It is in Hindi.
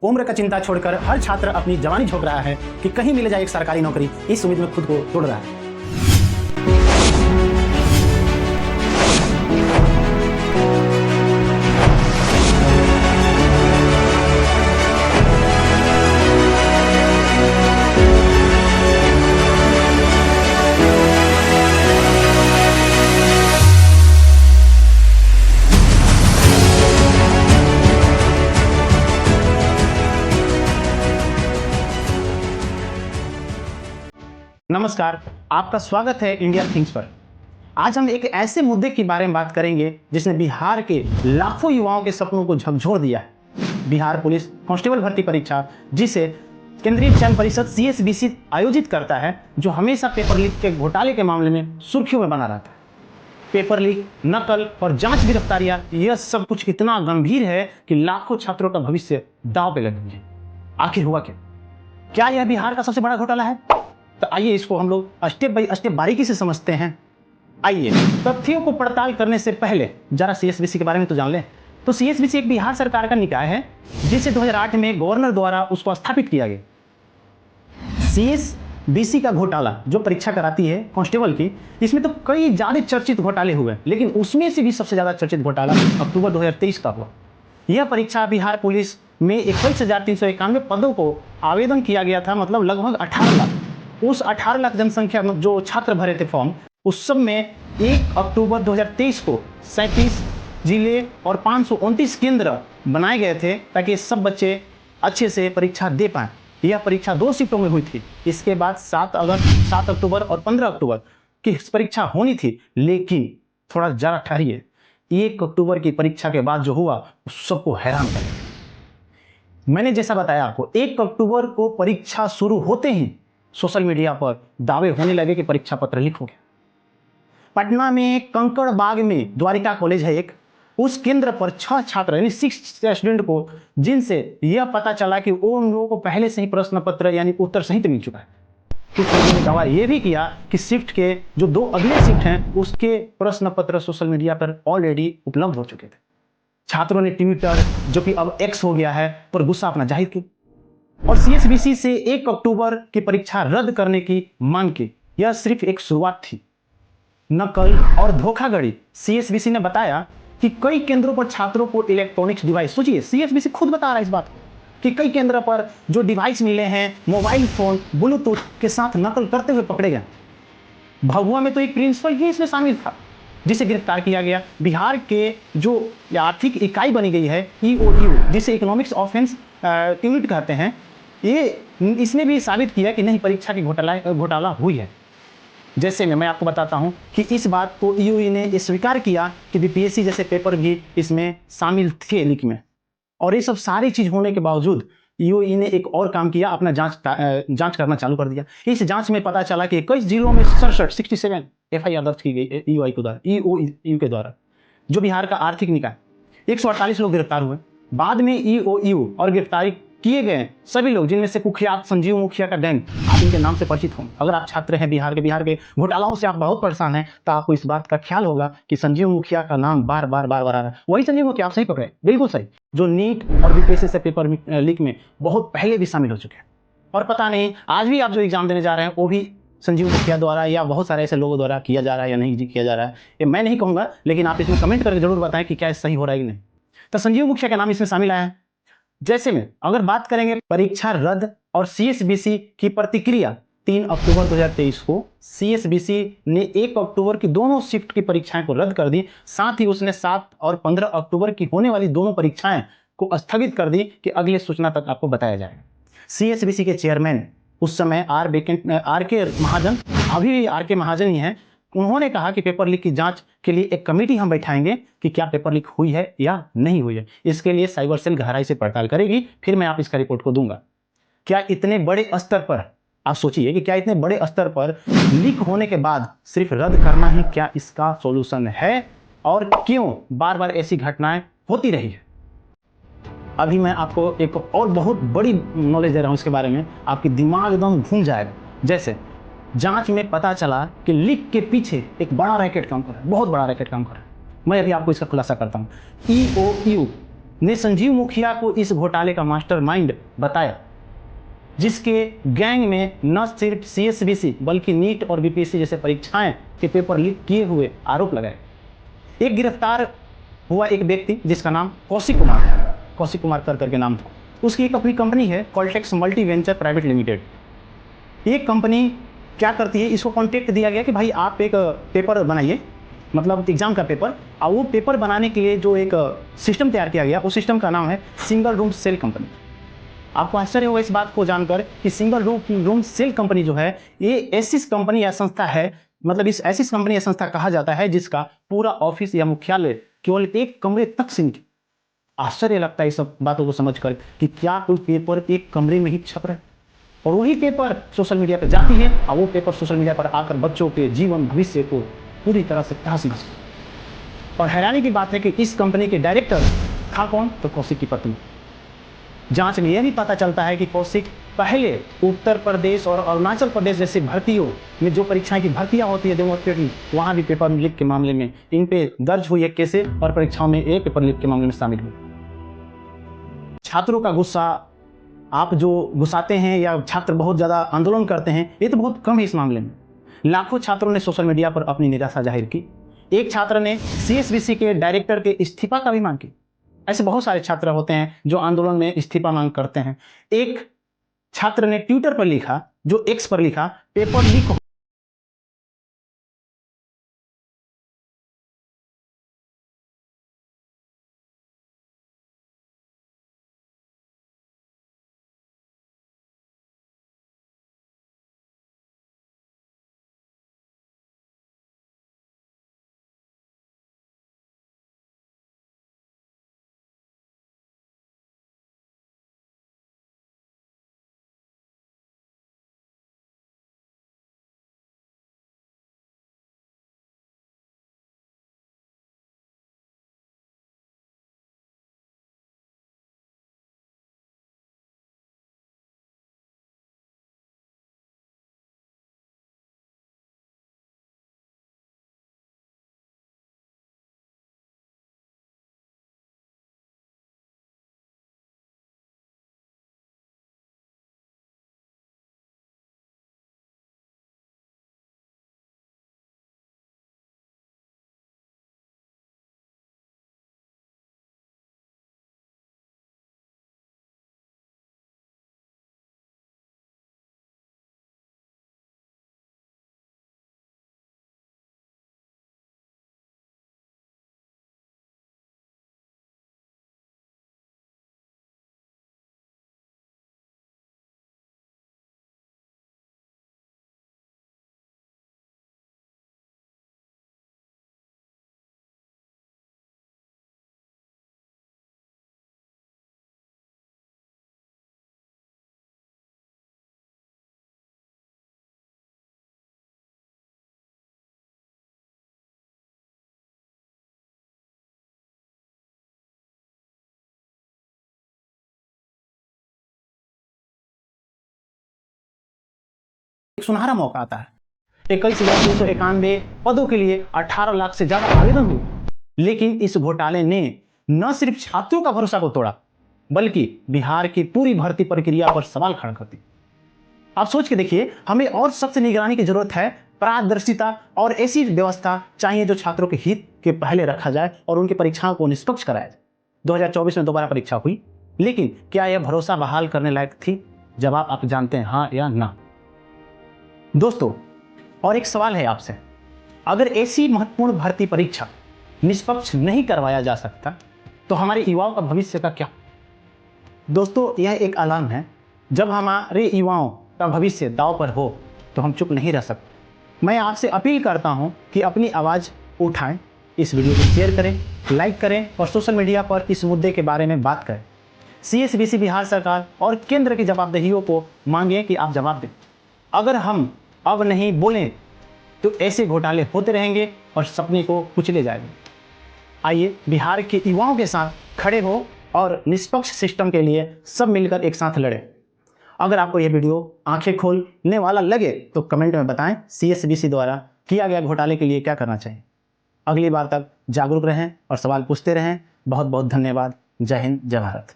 उम्र का चिंता छोड़कर हर छात्र अपनी जवानी झोंक रहा है कि कहीं मिल जाए एक सरकारी नौकरी। इस उम्मीद में खुद को तोड़ रहा है। नमस्कार, आपका स्वागत है इंडिया थिंग्स पर। आज हम एक ऐसे मुद्दे के बारे में बात करेंगे जिसने बिहार के लाखों युवाओं के सपनों को झकझोर दिया है। बिहार पुलिस कांस्टेबल भर्ती परीक्षा, जिसे केंद्रीय चयन परिषद CSBC आयोजित करता है, जो हमेशा पेपर लीक के घोटाले के मामले में सुर्खियों में बना रहता है। पेपर लीक, नकल और जांच गिरफ्तारियां, यह सब कुछ इतना गंभीर है कि लाखों छात्रों का भविष्य दांव पे लग गया। आखिर हुआ क्या यह बिहार का सबसे बड़ा घोटाला है? तो आइए इसको हम लोग स्टेप बाय स्टेप बारीकी से समझते हैं। आइए तथ्यों को पड़ताल करने से पहले जरा CSBC के बारे में तो जान लें। तो CSBC एक बिहार सरकार का निकाय है, जिसे 2008 में गवर्नर द्वारा उसको स्थापित किया गया। CSBC का घोटाला जो परीक्षा कराती है कांस्टेबल की, इसमें तो कई ज्यादा चर्चित घोटाले हुए, लेकिन उसमें से भी सबसे ज्यादा चर्चित घोटाला अक्टूबर 2023 का हुआ। यह परीक्षा बिहार पुलिस में 21,391 पदों को आवेदन किया गया था, मतलब लगभग 18 लाख। उस 18 लाख जनसंख्या में जो छात्र भरे थे फॉर्म, उस सब में 1 अक्टूबर 2023 को 37 जिले और 529 केंद्र बनाए गए थे, ताकि सब बच्चे अच्छे से परीक्षा दे पाएं। यह परीक्षा 2 शिफ्टों में हुई थी। इसके बाद 7 अक्टूबर और 15 अक्टूबर की परीक्षा होनी थी, लेकिन थोड़ा जरा ठहरिए, 1 अक्टूबर की परीक्षा के बाद जो हुआ उस सबको हैरान कर दिया। मैंने जैसा बताया आपको, 1 अक्टूबर को परीक्षा शुरू होते ही सोशल मीडिया पर दावे होने लगे कि परीक्षा पत्र लीक हो गया। पटना में कंकड़ बाग में द्वारिका कॉलेज है एक, उस केंद्र पर 6 छात्र यानी 6 स्टूडेंट को, जिनसे यह पता चला कि उन लोगों को पहले से ही प्रश्न पत्र यानी उत्तर सहित मिल चुका है। कुछ लोगों ने दावा यह भी किया कि शिफ्ट के जो 2 अगले शिफ्ट हैं, उसके प्रश्न पत्र सोशल मीडिया पर ऑलरेडी उपलब्ध हो चुके थे। छात्रों ने ट्विटर, जो कि अब X हो गया है, पर गुस्सा अपना जाहिर किया और CSBC से 1 अक्टूबर की परीक्षा रद्द करने की मांग की। यह सिर्फ एक शुरुआत थी। नकल और धोखाधड़ी। CSBC ने बताया कि कई केंद्रों पर छात्रों को इलेक्ट्रॉनिक्स डिवाइस, सोचिए CSBC खुद बता रहा है इस बात कि कई केंद्र पर जो डिवाइस मिले हैं, मोबाइल फोन ब्लूटूथ के साथ नकल करते हुए पकड़े गए। भभुआ में तो एक प्रिंसिपल ही इसमें शामिल था, जिसे गिरफ्तार किया गया। बिहार के जो आर्थिक इकाई बनी गई है EOU, जिसे इकोनॉमिक्स ऑफेंस यूनिट कहते हैं, इसने भी साबित किया कि नहीं, परीक्षा की घोटाला हुई है। जैसे मैं आपको बताता हूं कि इस बात को EOU ने स्वीकार किया कि BPSC जैसे पेपर भी इसमें शामिल थे लीक में। और ये सब सारी चीज होने के बावजूद EOU ने एक और काम किया, अपना जांच करना चालू कर दिया। इस जांच में पता चला कि 21 जिलों में 67 FIR दर्ज की गई EOU के द्वारा, जो बिहार का आर्थिक निकाय। 148 लोग गिरफ्तार हुए। बाद में EOU और गिरफ्तारी किए गए सभी लोग, जिनमें से कुख्यात संजीव मुखिया का गैंग, आप इनके नाम से परिचित होंगे। अगर आप छात्र हैं बिहार के घोटालाओं से आप बहुत परेशान हैं, तो आपको इस बात का ख्याल होगा कि संजीव मुखिया का नाम बार बार आ रहा है। वही संजीव मुखिया, आप सही पकड़े, बिल्कुल सही, जो नीट और BPSC से पेपर लीक में बहुत पहले भी शामिल हो चुके हैं। और पता नहीं आज भी आप जो एग्जाम देने जा रहे हैं, वो भी संजीव मुखिया द्वारा या बहुत सारे ऐसे लोगों द्वारा किया जा रहा है या नहीं किया जा रहा है, ये मैं नहीं कहूँगा, लेकिन आप इसमें कमेंट करके जरूर बताएं कि क्या सही हो रहा है कि नहीं। तो संजीव मुखिया का नाम इसमें शामिल आया है। जैसे में अगर बात करेंगे परीक्षा रद्द और CSBC की प्रतिक्रिया, 3 अक्टूबर 2023 को CSBC ने 1 अक्टूबर की दोनों शिफ्ट की परीक्षाएं को रद्द कर दी। साथ ही उसने 7 और 15 अक्टूबर की होने वाली दोनों परीक्षाएं को स्थगित कर दी कि अगले सूचना तक आपको बताया जाएगा। CSBC के चेयरमैन उस समय RK महाजन, अभी भी RK महाजन ही हैं, उन्होंने कहा कि पेपर लीक की जांच के लिए एक कमेटी हम बैठाएंगे कि क्या पेपर लीक हुई है या नहीं हुई है। इसके लिए साइबर सेल गहराई से पड़ताल करेगी, फिर मैं आप इसका रिपोर्ट को दूंगा। क्या इतने बड़े स्तर पर, आप सोचिए कि क्या इतने बड़े स्तर पर लीक होने के बाद सिर्फ रद्द करना ही क्या इसका सॉल्यूशन है, और क्यों बार बार ऐसी घटनाएं होती रही है? अभी मैं आपको एक और बहुत बड़ी नॉलेज दे रहा हूं इसके बारे में, आपकी दिमाग एकदम घूम जाएगा। जैसे जांच में पता चला कि लीक के पीछे एक बड़ा रैकेट काम कर रहा है, बहुत बड़ा रैकेट काम कर रहा है। मैं अभी आपको इसका खुलासा करता हूँ। EOU ने संजीव मुखिया को इस घोटाले का मास्टरमाइंड बताया, जिसके गैंग में न सिर्फ सीएसबीसी बल्कि नीट और बीपीएससी जैसे परीक्षाएं के पेपर लीक किए हुए आरोप लगाए। एक गिरफ्तार हुआ एक व्यक्ति जिसका नाम कौशिक कुमार करके नाम था। उसकी एक अपनी कंपनी है कॉल्टेक्स मल्टी वेंचर प्राइवेट लिमिटेड। ये कंपनी क्या करती है, इसको कॉन्ट्रैक्ट दिया गया कि भाई आप एक पेपर बनाइए, मतलब एग्जाम का पेपर, और वो पेपर बनाने के लिए जो एक सिस्टम तैयार किया गया, उस सिस्टम का नाम है सिंगल रूम सेल कंपनी। आपको आश्चर्य होगा इस बात को जानकर कि सिंगल रूम सेल कंपनी जो है ये ऐसी कंपनी या संस्था है, मतलब इस ऐसी कंपनी या संस्था कहा जाता है जिसका पूरा ऑफिस या मुख्यालय केवल एक कमरे तक सीमित। आश्चर्य लगता है इस सब बातों को समझकर कि क्या कोई पेपर एक कमरे में ही छप रहा है और वही पेपर सोशल मीडिया पर जाती है और वो पेपर सोशल मीडिया पर आकर बच्चों के जीवन भविष्य को पूरी तरह से तहस नहस। और हैरानी की बात है कि इस कंपनी के डायरेक्टर था कौन, तो कौशिक की पत्नी। जांच में यह भी पता चलता है कि कौशिक पहले उत्तर प्रदेश और अरुणाचल प्रदेश जैसे भर्तियों में जो परीक्षाएं की भर्तियां होती है डेमोक्रेटिक, वहां भी पेपर लीक के मामले में इन पे दर्ज हुई है केसें और परीक्षाओं में एक पेपर लीक के मामले में शामिल हुए। छात्रों का गुस्सा आप जो गुस्साते हैं या छात्र बहुत ज़्यादा आंदोलन करते हैं, ये तो बहुत कम है इस मामले में। लाखों छात्रों ने सोशल मीडिया पर अपनी निराशा जाहिर की। एक छात्र ने सीएसबीसी के डायरेक्टर के इस्तीफा का भी मांग की। ऐसे बहुत सारे छात्र होते हैं जो आंदोलन में इस्तीफा मांग करते हैं। एक छात्र ने ट्विटर पर लिखा, जो एक्स पर लिखा, पेपर लीक एक सुनहरा मौका आता है। 21,291 पदों के लिए 18 लाख से ज्यादा आवेदन हुए, लेकिन इस घोटाले ने न सिर्फ छात्रों का भरोसा को तोड़ा बल्कि बिहार की पूरी भर्ती प्रक्रिया पर सवाल खड़ा कर दिया। आप सोच के देखिए, हमें और सख्त निगरानी की जरूरत है, पारदर्शिता और ऐसी व्यवस्था चाहिए जो छात्रों के हित के पहले रखा जाए और उनकी परीक्षाओं को निष्पक्ष कराया जाए। 2024 में दोबारा परीक्षा हुई, लेकिन क्या यह भरोसा बहाल करने लायक थी? जवाब आप जानते हैं, हाँ या ना। दोस्तों, और एक सवाल है आपसे, अगर ऐसी महत्वपूर्ण भर्ती परीक्षा निष्पक्ष नहीं करवाया जा सकता तो हमारे युवाओं का भविष्य का क्या? दोस्तों, यह एक अलार्म है। जब हमारे युवाओं का भविष्य दांव पर हो तो हम चुप नहीं रह सकते। मैं आपसे अपील करता हूं कि अपनी आवाज़ उठाएं, इस वीडियो को शेयर करें, लाइक करें और सोशल मीडिया पर इस मुद्दे के बारे में बात करें। सीएसबीसी बिहार सरकार और केंद्र की जवाबदेहियों को मांगें कि आप जवाब दें। अगर हम अब नहीं बोलें तो ऐसे घोटाले होते रहेंगे और सपने को कुचले जाएंगे। आइए बिहार के युवाओं के साथ खड़े हो और निष्पक्ष सिस्टम के लिए सब मिलकर एक साथ लड़ें। अगर आपको यह वीडियो आंखें खोलने वाला लगे तो कमेंट में बताएं सीएसबीसी द्वारा किया गया घोटाले के लिए क्या करना चाहिए। अगली बार तक जागरूक रहें और सवाल पूछते रहें। बहुत बहुत धन्यवाद। जय हिंद, जय भारत।